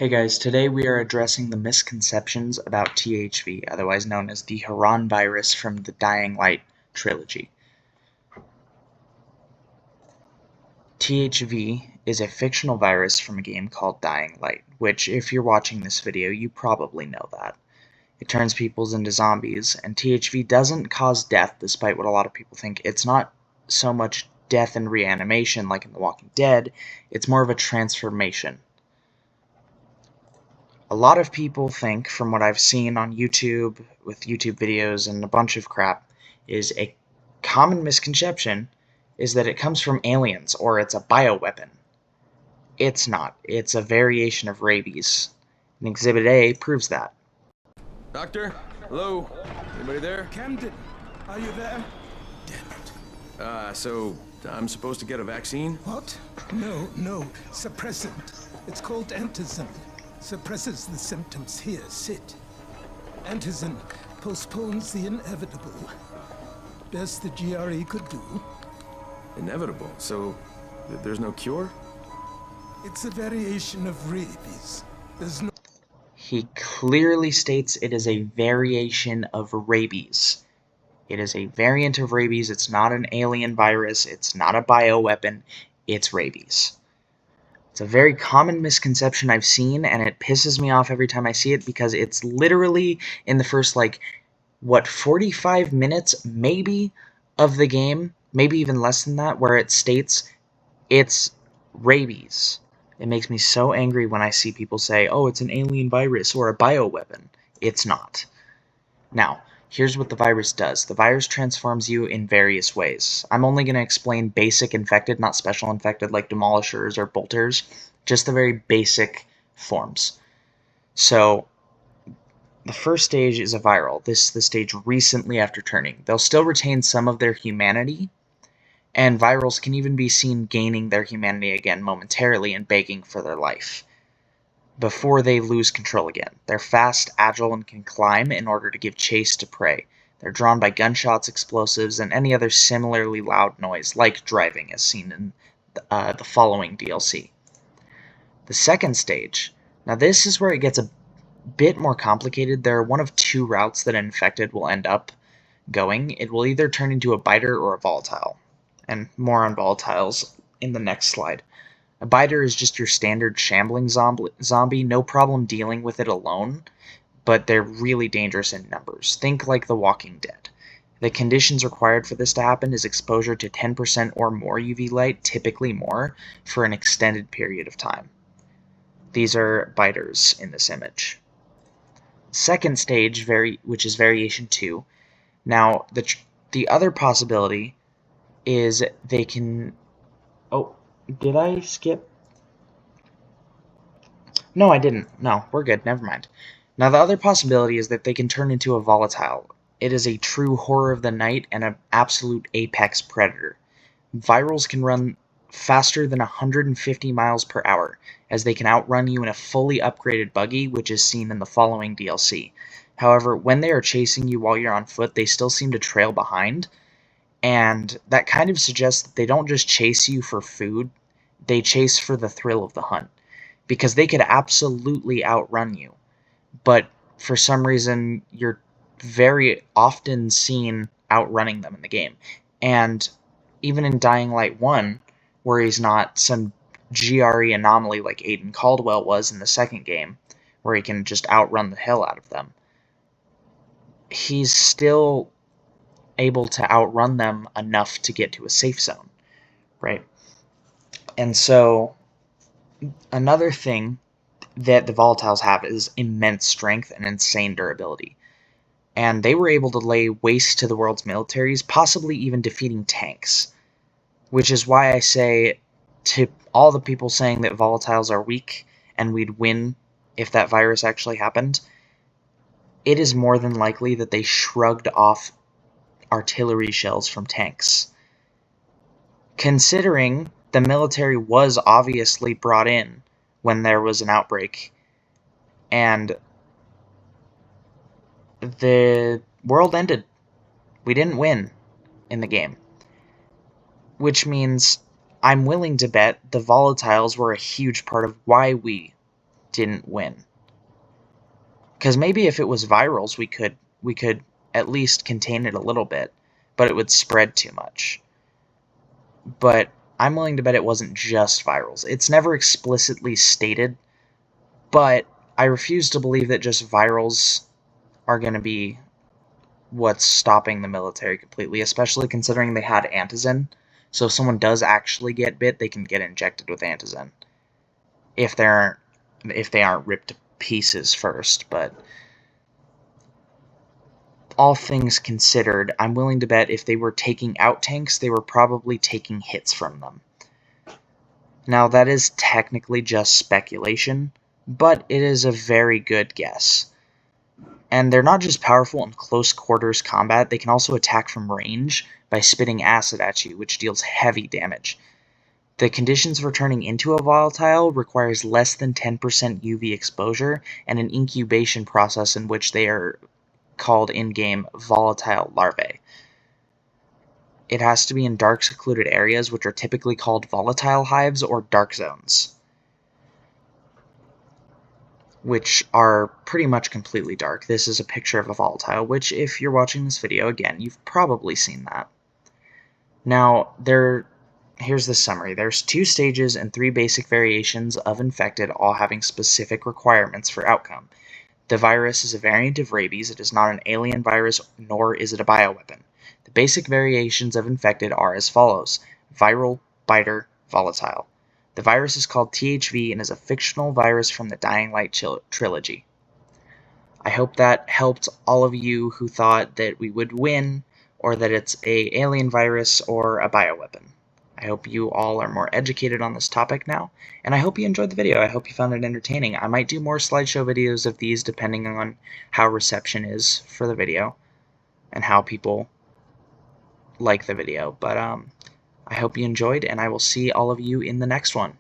Hey guys, today we are addressing the misconceptions about THV, otherwise known as the Harran virus from the Dying Light trilogy. THV is a fictional virus from a game called Dying Light, which, if you're watching this video, you probably know that. It turns people into zombies, and THV doesn't cause death, despite what a lot of people think. It's not so much death and reanimation like in The Walking Dead, it's more of a transformation. A lot of people think, from what I've seen on YouTube, with YouTube videos and a bunch of crap, is a common misconception is that it comes from aliens or it's a bioweapon. It's not. It's a variation of rabies. And Exhibit A proves that. Doctor? Hello? Anybody there? Camden, are you there? Damn it. So I'm supposed to get a vaccine? What? No. Suppressant. It's called antizin. Suppresses the symptoms. Here, sit. Antizin postpones the inevitable. Best the GRE could do. Inevitable? So there's no cure? It's a variation of rabies. There's no... He clearly states it is a variation of rabies. It is a variant of rabies. It's not an alien virus. It's not a bioweapon. It's rabies. It's a very common misconception I've seen, and it pisses me off every time I see it because it's literally in the first, 45 minutes, maybe, of the game, maybe even less than that, where it states it's rabies. It makes me so angry when I see people say, oh, it's an alien virus or a bioweapon. It's not. Now, here's what the virus does. The virus transforms you in various ways. I'm only going to explain basic infected, not special infected like demolishers or bolters, just the very basic forms. So, the first stage is a viral. This is the stage recently after turning. They'll still retain some of their humanity, and virals can even be seen gaining their humanity again momentarily and begging for their life before they lose control again. They're fast, agile, and can climb in order to give chase to prey. They're drawn by gunshots, explosives, and any other similarly loud noise, like driving, as seen in the following DLC. The second stage. Now this is where it gets a bit more complicated. There are one of two routes that an infected will end up going. It will either turn into a biter or a volatile. And more on volatiles in the next slide. A biter is just your standard shambling zombie, no problem dealing with it alone, but they're really dangerous in numbers. Think like The Walking Dead. The conditions required for this to happen is exposure to 10% or more UV light, typically more, for an extended period of time. These are biters in this image. Second stage, which is variation 2. Now, the other possibility is they can... Oh, did I skip? No, I didn't. No, we're good. Never mind. Now, the other possibility is that they can turn into a volatile. It is a true horror of the night and an absolute apex predator. Virals can run faster than 150 miles per hour, as they can outrun you in a fully upgraded buggy, which is seen in the following DLC. However, when they are chasing you while you're on foot, they still seem to trail behind, and that kind of suggests that they don't just chase you for food, they chase for the thrill of the hunt. Because they could absolutely outrun you, but for some reason you're very often seen outrunning them in the game. And even in Dying Light 1, where he's not some GRE anomaly like Aiden Caldwell was in the second game, where he can just outrun the hell out of them, he's still able to outrun them enough to get to a safe zone, right? And so another thing that the volatiles have is immense strength and insane durability. And they were able to lay waste to the world's militaries, possibly even defeating tanks. Which is why I say to all the people saying that volatiles are weak and we'd win if that virus actually happened, it is more than likely that they shrugged off artillery shells from tanks. Considering the military was obviously brought in when there was an outbreak, and the world ended. We didn't win in the game. Which means I'm willing to bet the volatiles were a huge part of why we didn't win. Because maybe if it was virals, we could at least contain it a little bit, but it would spread too much. But I'm willing to bet it wasn't just virals. It's never explicitly stated, but I refuse to believe that just virals are going to be what's stopping the military completely, especially considering they had antizin. So if someone does actually get bit, they can get injected with antizin. If they aren't ripped to pieces first, but all things considered, I'm willing to bet if they were taking out tanks, they were probably taking hits from them. Now, that is technically just speculation, but it is a very good guess. And they're not just powerful in close quarters combat, they can also attack from range by spitting acid at you, which deals heavy damage. The conditions for turning into a volatile requires less than 10% UV exposure and an incubation process in which they are called in-game volatile larvae. It has to be in dark, secluded areas, which are typically called volatile hives or dark zones, which are pretty much completely dark. This is a picture of a volatile, which, if you're watching this video, again, you've probably seen that. Now, here's the summary. There's 2 stages and 3 basic variations of infected, all having specific requirements for outcome. The virus is a variant of rabies. It is not an alien virus, nor is it a bioweapon. The basic variations of infected are as follows: viral, biter, volatile. The virus is called THV and is a fictional virus from the Dying Light trilogy. I hope that helped all of you who thought that we would win, or that it's a alien virus or a bioweapon. I hope you all are more educated on this topic now, and I hope you enjoyed the video. I hope you found it entertaining. I might do more slideshow videos of these depending on how reception is for the video and how people like the video. But I hope you enjoyed, and I will see all of you in the next one.